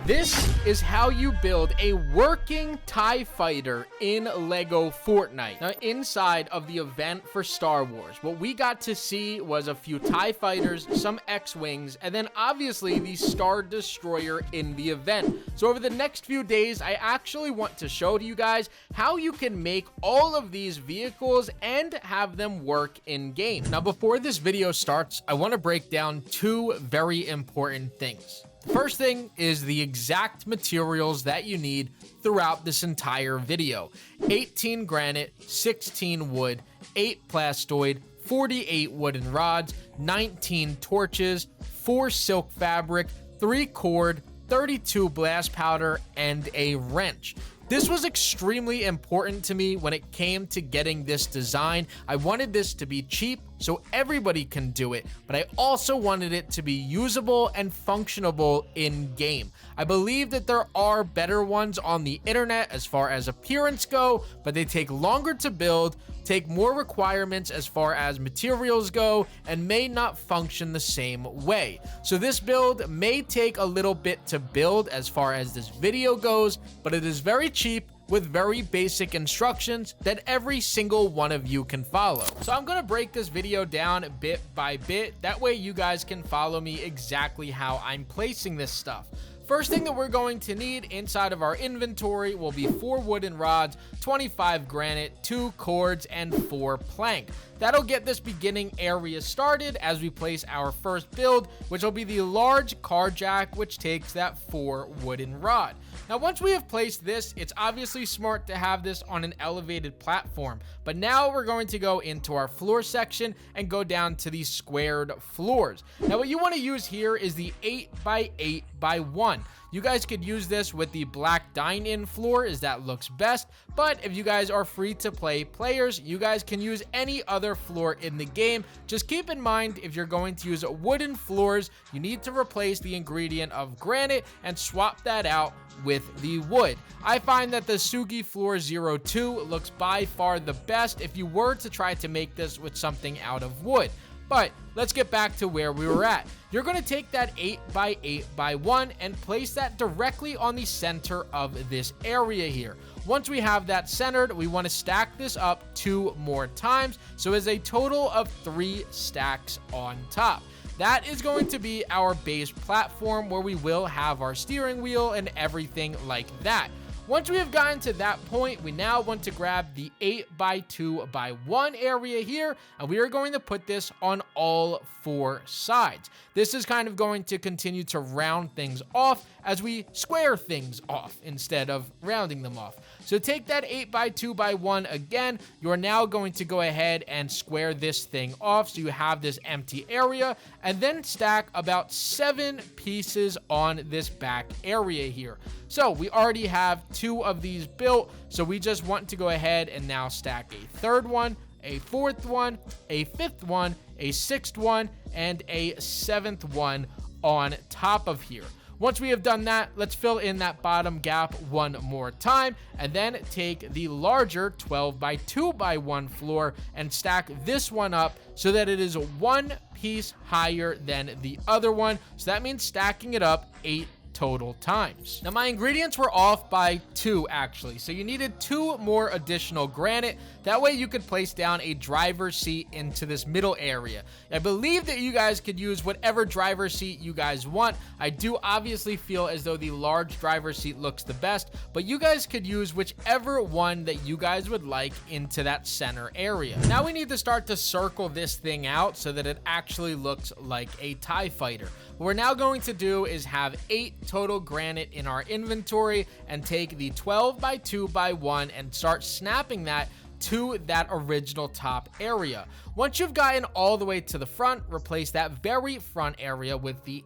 This is how you build a working TIE fighter in LEGO Fortnite. Now, inside of the event for Star Wars, what we got to see was a few TIE fighters, some X-Wings, and then obviously the Star Destroyer in the event. So over the next few days, I actually want to show to you guys how you can make all of these vehicles and have them work in game. Now, before this video starts, I want to break down two very important things. First thing is the exact materials that you need throughout this entire video. 18 granite, 16 wood, 8 plastoid, 48 wooden rods, 19 torches, 4 silk fabric, 3 cord, 32 blast powder, and a wrench. This was extremely important to me when it came to getting this design. I wanted this to be cheap so everybody can do it, but I also wanted it to be usable and functionable in game. I believe that there are better ones on the internet as far as appearance go, but they take longer to build, take more requirements as far as materials go, and may not function the same way. So this build may take a little bit to build as far as this video goes, but it is very cheap with very basic instructions that every single one of you can follow. So I'm gonna break this video down bit by bit. That way you guys can follow me exactly how I'm placing this stuff. First thing that we're going to need inside of our inventory will be 4 wooden rods, 25 granite, 2 cords, and 4 plank. That'll get this beginning area started as we place our first build, which will be the large car jack, which takes that 4 wooden rod. Now, once we have placed this, it's obviously smart to have this on an elevated platform, but now we're going to go into our floor section and go down to the squared floors. Now, what you want to use here is the 8x8x1. You guys could use this with the black dine-in floor as that looks best, but if you guys are free to play players, you guys can use any other floor in the game. Just keep in mind, if you're going to use wooden floors, you need to replace the ingredient of granite and swap that out with the wood. I find that the Sugi Floor 02 looks by far the best if you were to try to make this with something out of wood. But let's get back to where we were at. You're going to take that 8x8x1 and place that directly on the center of this area here. Once we have that centered, we want to stack this up 2 more times, so it's a total of 3 stacks on top. That is going to be our base platform where we will have our steering wheel and everything like that. Once we have gotten to that point, we now want to grab the 8x2x1 area here, and we are going to put this on all 4 sides. This is kind of going to continue to round things off as we square things off instead of rounding them off. So take that 8x2x1 again. You are now going to go ahead and square this thing off so you have this empty area, and then stack about 7 pieces on this back area here. So we already have 2 of these built, so we just want to go ahead and now stack a 3rd one, a 4th one, a 5th one, a 6th one, and a 7th one on top of here. Once we have done that, let's fill in that bottom gap one more time, and then take the larger 12x2x1 floor and stack this one up so that it is 1 piece higher than the other one. So that means stacking it up 8 total times. Now, my ingredients were off by 2 actually, so you needed 2 more additional granite. That way you could place down a driver's seat into this middle area. I believe that you guys could use whatever driver's seat you guys want. I do obviously feel as though the large driver's seat looks the best, but you guys could use whichever one that you guys would like into that center area. Now we need to start to circle this thing out so that it actually looks like a TIE fighter. What we're now going to do is have 8 total granite in our inventory and take the 12x2x1 and start snapping that to that original top area. Once you've gotten all the way to the front, replace that very front area with the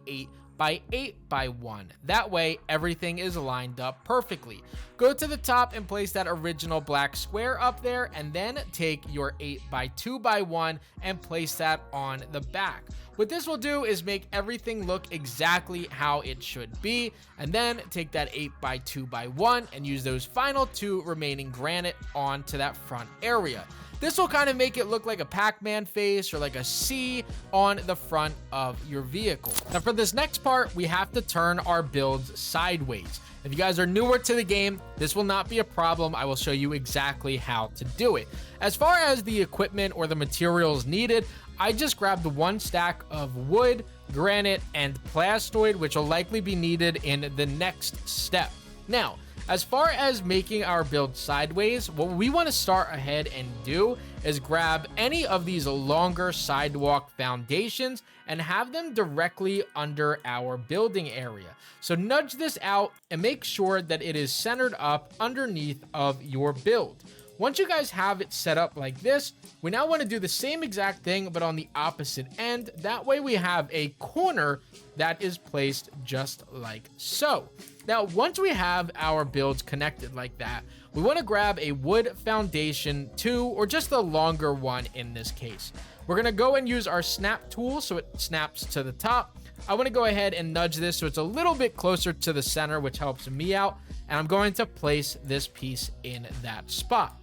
8x8x1. That way, everything is lined up perfectly. Go to the top and place that original black square up there, and then take your 8x2x1 and place that on the back. What this will do is make everything look exactly how it should be, and then take that 8x2x1 and use those final 2 remaining granite onto that front area. This will kind of make it look like a Pac-Man face or like a C on the front of your vehicle. Now for this next part, we have to turn our builds sideways. If you guys are newer to the game, this will not be a problem. I will show you exactly how to do it. As far as the equipment or the materials needed, I just grabbed one stack of wood, granite, and plastoid, which will likely be needed in the next step. Now, as far as making our build sideways, what we want to start ahead and do is grab any of these longer sidewalk foundations and have them directly under our building area. So nudge this out and make sure that it is centered up underneath of your build. Once you guys have it set up like this, we now want to do the same exact thing, but on the opposite end. That way we have a corner that is placed just like so. Now, once we have our builds connected like that, we want to grab a wood foundation 2, or just the longer one in this case. We're going to go and use our snap tool so it snaps to the top. I want to go ahead and nudge this so it's a little bit closer to the center, which helps me out. And I'm going to place this piece in that spot.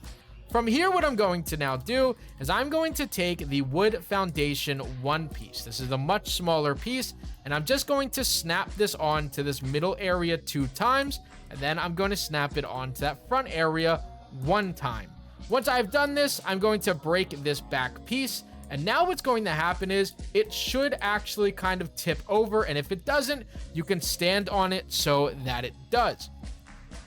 From here, what I'm going to now do is I'm going to take the wood foundation 1 piece. This is a much smaller piece, and I'm just going to snap this on to this middle area 2 times, and then I'm going to snap it onto that front area 1 time. Once I've done this, I'm going to break this back piece, and now what's going to happen is it should actually kind of tip over, and if it doesn't, you can stand on it so that it does.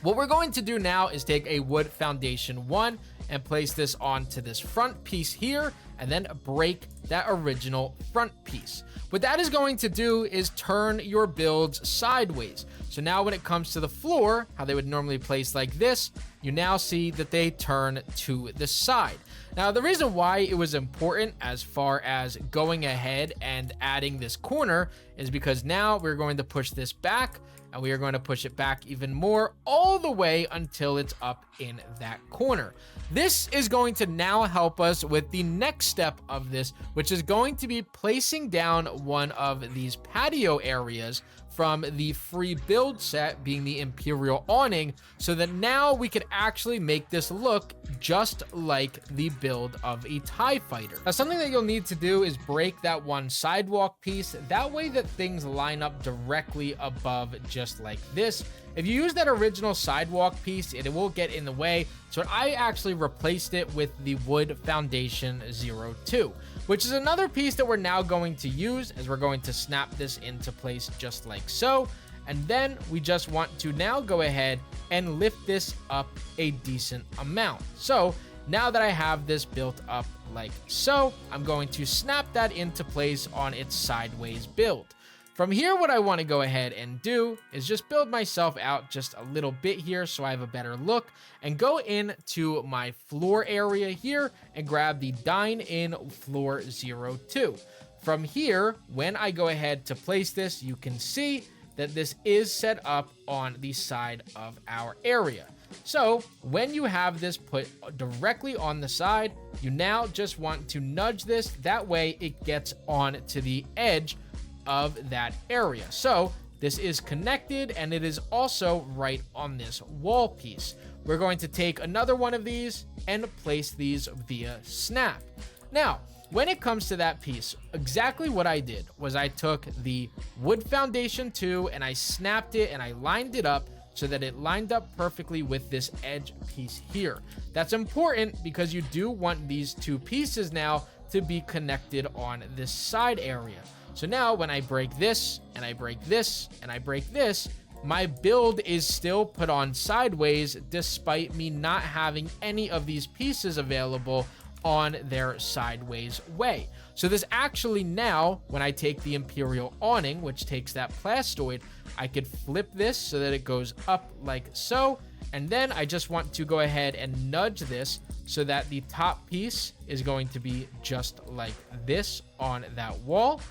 What we're going to do now is take a wood foundation 1 and place this onto this front piece here, and then break that original front piece. What that is going to do is turn your builds sideways. So now when it comes to the floor, how they would normally place like this, you now see that they turn to the side. Now, the reason why it was important as far as going ahead and adding this corner is because now we're going to push this back, and we are going to push it back even more all the way until it's up in that corner. This is going to now help us with the next step of this, which is going to be placing down one of these patio areas from the free build set, being the Imperial awning, so that now we could actually make this look just like the build of a TIE fighter. Now, something that you'll need to do is break that one sidewalk piece. That way that things line up directly above, just like this. If you use that original sidewalk piece, it will get in the way. So I actually replaced it with the wood foundation 02, which is another piece that we're now going to use, as we're going to snap this into place just like so. And then we just want to now go ahead and lift this up a decent amount. So now that I have this built up like so, I'm going to snap that into place on its sideways build. From here, what I want to go ahead and do is just build myself out just a little bit here so I have a better look, and go into my floor area here and grab the dine-in floor 02. From here, when I go ahead to place this, you can see that this is set up on the side of our area. So when you have this put directly on the side, you now just want to nudge this. That way it gets on to the edge of that area. So this is connected, and it is also right on this wall piece. We're going to take another one of these and place these via snap. Now, when it comes to that piece, exactly what I did was I took the wood foundation 2 and I snapped it and I lined it up so that it lined up perfectly with this edge piece here. That's important because you do want these 2 pieces now to be connected on this side area. So now when I break this and I break this and I break this, my build is still put on sideways despite me not having any of these pieces available on their sideways way. So this actually now, when I take the Imperial awning, which takes that plastoid, I could flip this so that it goes up like so. And then I just want to go ahead and nudge this so that the top piece is going to be just like this on that wall.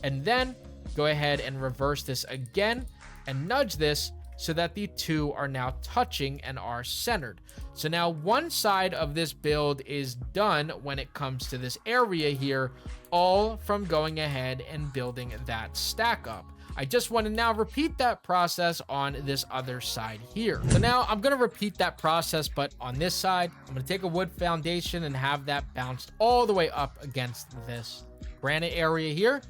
And then go ahead and reverse this again and nudge this so that the 2 are now touching and are centered. So now one side of this build is done when it comes to this area here, all from going ahead and building that stack up. I just want to now repeat that process on this other side here. So now I'm going to repeat that process, but on this side, I'm going to take a wood foundation and have that bounced all the way up against this granite area here.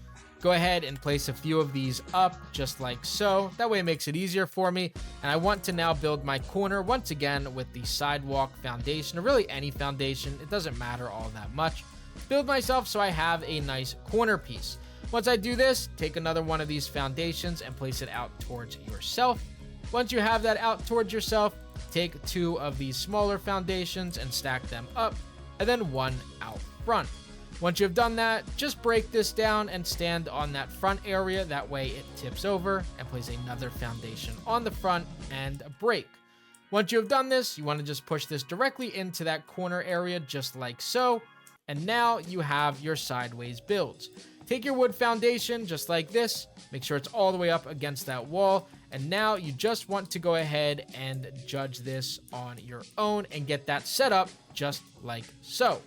Go ahead and place a few of these up just like so. That way it makes it easier for me. And I want to now build my corner once again with the sidewalk foundation, or really any foundation. It doesn't matter all that much. Build myself so I have a nice corner piece. Once I do this, take another one of these foundations and place it out towards yourself. Once you have that out towards yourself, take two of these smaller foundations and stack them up, and then one out front. Once you've done that, just break this down and stand on that front area. That way it tips over, and place another foundation on the front and break. Once you have done this, you want to just push this directly into that corner area just like so. And now you have your sideways builds. Take your wood foundation just like this. Make sure it's all the way up against that wall. And now you just want to go ahead and judge this on your own and get that set up just like so.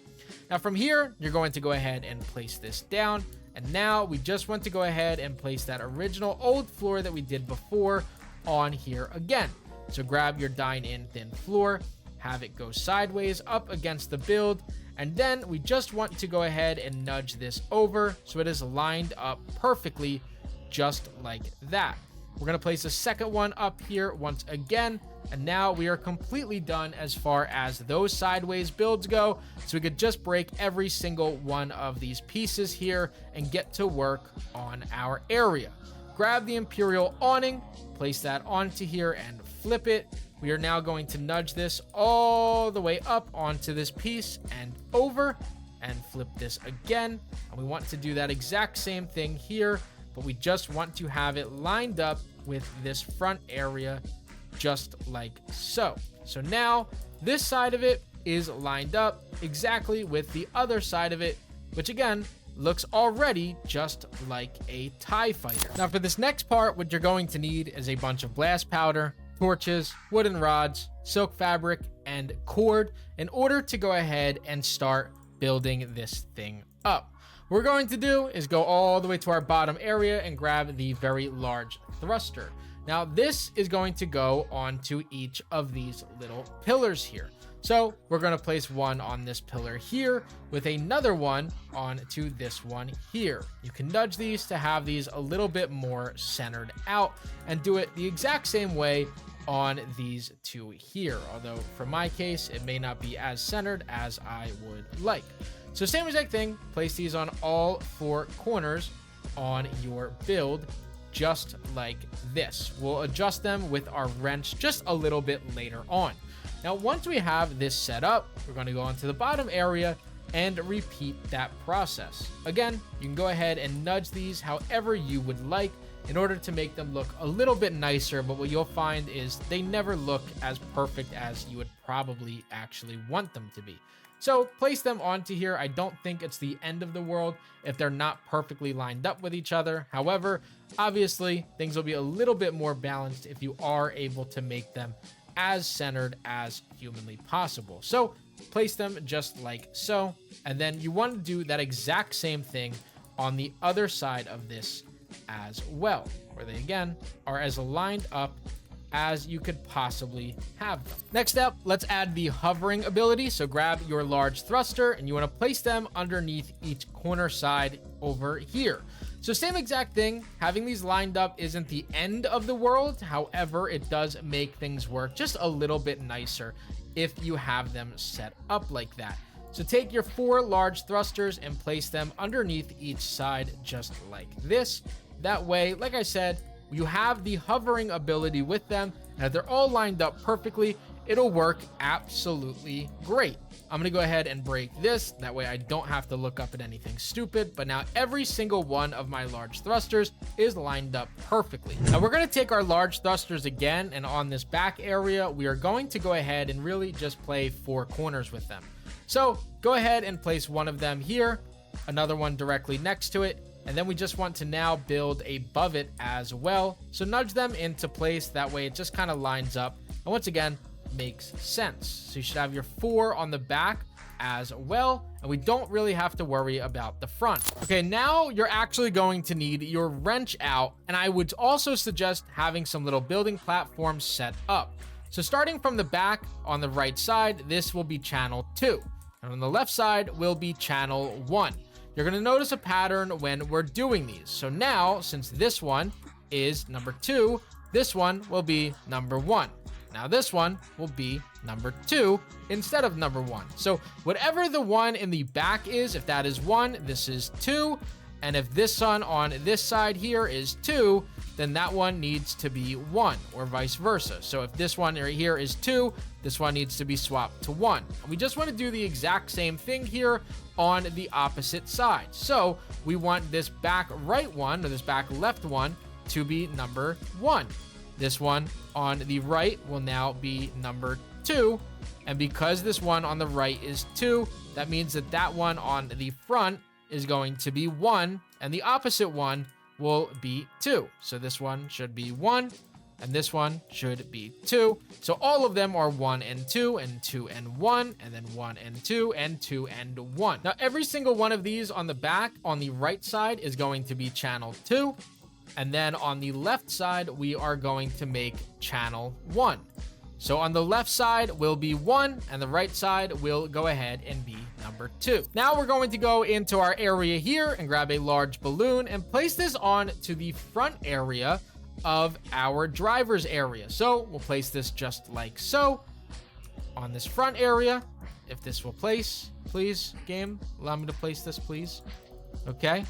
Now from here, you're going to go ahead and place this down. And now we just want to go ahead and place that original old floor that we did before on here again. So grab your dine-in thin floor, have it go sideways up against the build. And then we just want to go ahead and nudge this over so it is lined up perfectly just like that. We're going to place a second one up here once again. And now we are completely done as far as those sideways builds go. So we could just break every single one of these pieces here and get to work on our area. Grab the Imperial awning, place that onto here and flip it. We are now going to nudge this all the way up onto this piece and over, and flip this again. And we want to do that exact same thing here, but we just want to have it lined up with this front area just like so. So now this side of it is lined up exactly with the other side of it, which again looks already just like a TIE fighter. Now for this next part, what you're going to need is a bunch of blast powder, torches, wooden rods, silk fabric, and cord in order to go ahead and start building this thing up. What we're going to do is go all the way to our bottom area and grab the very large thruster. Now this is going to go onto each of these little pillars here. So we're going to place one on this pillar here with another one onto this one here. You can nudge these to have these a little bit more centered out and do it the exact same way on these two here. Although for my case, it may not be as centered as I would like. So same exact thing, place these on all four corners on your build just like this. We'll adjust them with our wrench just a little bit later on. Now, once we have this set up, we're going to go onto the bottom area and repeat that process. Again, you can go ahead and nudge these however you would like in order to make them look a little bit nicer, but what you'll find is they never look as perfect as you would probably actually want them to be. So place them onto here. I don't think it's the end of the world if they're not perfectly lined up with each other. However, obviously, things will be a little bit more balanced if you are able to make them as centered as humanly possible. So place them just like so. And then you want to do that exact same thing on the other side of this as well, where they again are as lined up as you could possibly have them. Next up, let's add the hovering ability. So grab your large thruster and you want to place them underneath each corner side over here. So same exact thing, having these lined up isn't the end of the world. However, it does make things work just a little bit nicer if you have them set up like that. So take your four large thrusters and place them underneath each side just like this. That way, like I said, you have the hovering ability with them, and if they're all lined up perfectly, it'll work absolutely great. I'm gonna go ahead and break this. That way I don't have to look up at anything stupid, but now every single one of my large thrusters is lined up perfectly. Now we're gonna take our large thrusters again, and on this back area, we are going to go ahead and really just play four corners with them. So go ahead and place one of them here, another one directly next to it, and then we just want to now build above it as well. So nudge them into place. That way it just kind of lines up. And once again, makes sense. So you should have your 4 on the back as well, and we don't really have to worry about the front. Okay, now you're actually going to need your wrench out, and I would also suggest having some little building platforms set up. So starting from the back on the right side, this will be channel 2, and on the left side will be channel 1. You're going to notice a pattern when we're doing these. So now, since this one is number 2, this one will be number 1. Now this one will be number 2 instead of number 1. So whatever the one in the back is, if that is 1, this is 2. And if this one on this side here is 2, then that one needs to be 1, or vice versa. So if this one right here is 2, this one needs to be swapped to 1. We just want to do the exact same thing here on the opposite side. So we want this back right one, or this back left one, to be number 1. This one on the right will now be number 2. And because this one on the right is 2, that means that that one on the front is going to be 1, and the opposite one will be 2. So this one should be 1, and this one should be 2. So all of them are 1 and 2, and 2 and 1, and then 1 and 2, and 2 and 1. Now every single one of these on the back on the right side is going to be channel 2. And then on the left side, we are going to make channel 1. So on the left side will be 1, and the right side will go ahead and be number 2. Now we're going to go into our area here and grab a large balloon and place this on to the front area of our driver's area. So we'll place this just like so on this front area. If this will place, please, game, allow me to place this, please. Okay.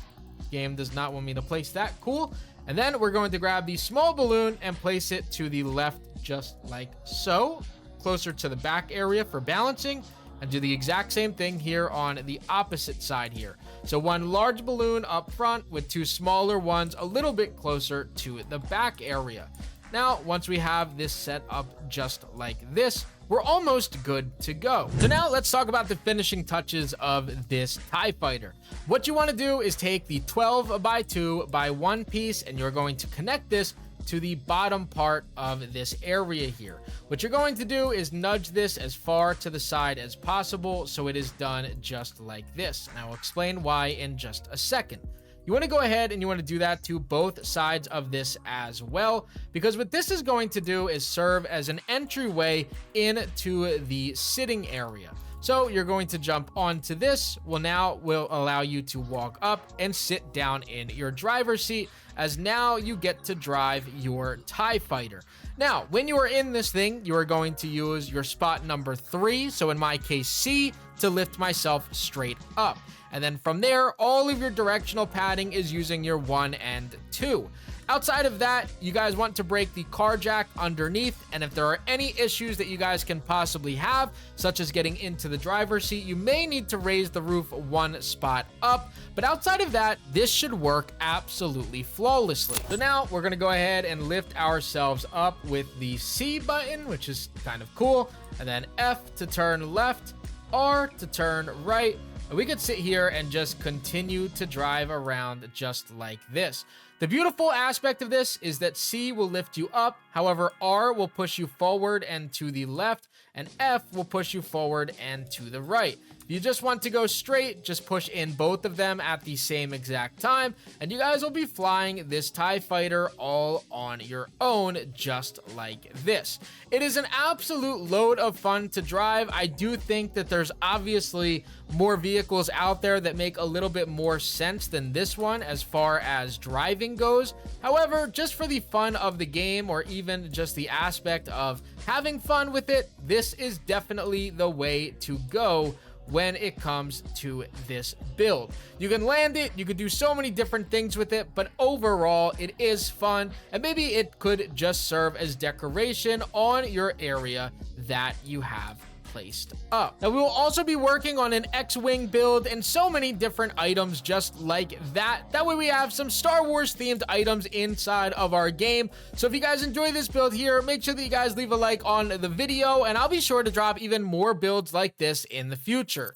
Game does not want me to place that. Cool. And then we're going to grab the small balloon and place it to the left just like so, closer to the back area for balancing, and do the exact same thing here on the opposite side here. So one large balloon up front with 2 smaller ones a little bit closer to the back area. Now, once we have this set up just like this, we're almost good to go. So now let's talk about the finishing touches of this TIE Fighter. What you want to do is take the 12 by 2 by 1 piece, and you're going to connect this to the bottom part of this area here. What you're going to do is nudge this as far to the side as possible so it is done just like this. And I will explain why in just a second. You want to go ahead and you want to do that to both sides of this as well, because what this is going to do is serve as an entryway into the sitting area. So you're going to jump onto this. Well, now will allow you to walk up and sit down in your driver's seat, as now you get to drive your TIE Fighter. Now, when you are in this thing, you are going to use your spot number 3, so in my case C, to lift myself straight up. And then from there, all of your directional padding is using your 1 and 2. Outside of that, you guys want to break the car jack underneath, and if there are any issues that you guys can possibly have, such as getting into the driver's seat, you may need to raise the roof 1 spot up. But outside of that, this should work absolutely flawlessly. So now we're going to go ahead and lift ourselves up with the C button, which is kind of cool, and then F to turn left, R to turn right. And we could sit here and just continue to drive around just like this. The beautiful aspect of this is that C will lift you up. However, R will push you forward and to the left, and F will push you forward and to the right. If you just want to go straight, just push in both of them at the same exact time, and you guys will be flying this TIE Fighter all on your own, just like this. It is an absolute load of fun to drive. I do think that there's obviously more vehicles out there that make a little bit more sense than this one as far as driving goes. However, just for the fun of the game, or even just the aspect of having fun with it, this is definitely the way to go when it comes to this build. You can land it, you could do so many different things with it, but overall it is fun, and maybe it could just serve as decoration on your area that you have placed up. Now we will also be working on an X-Wing build and so many different items just like that. That way we have some Star Wars themed items inside of our game. So if you guys enjoy this build here, make sure that you guys leave a like on the video, and I'll be sure to drop even more builds like this in the future.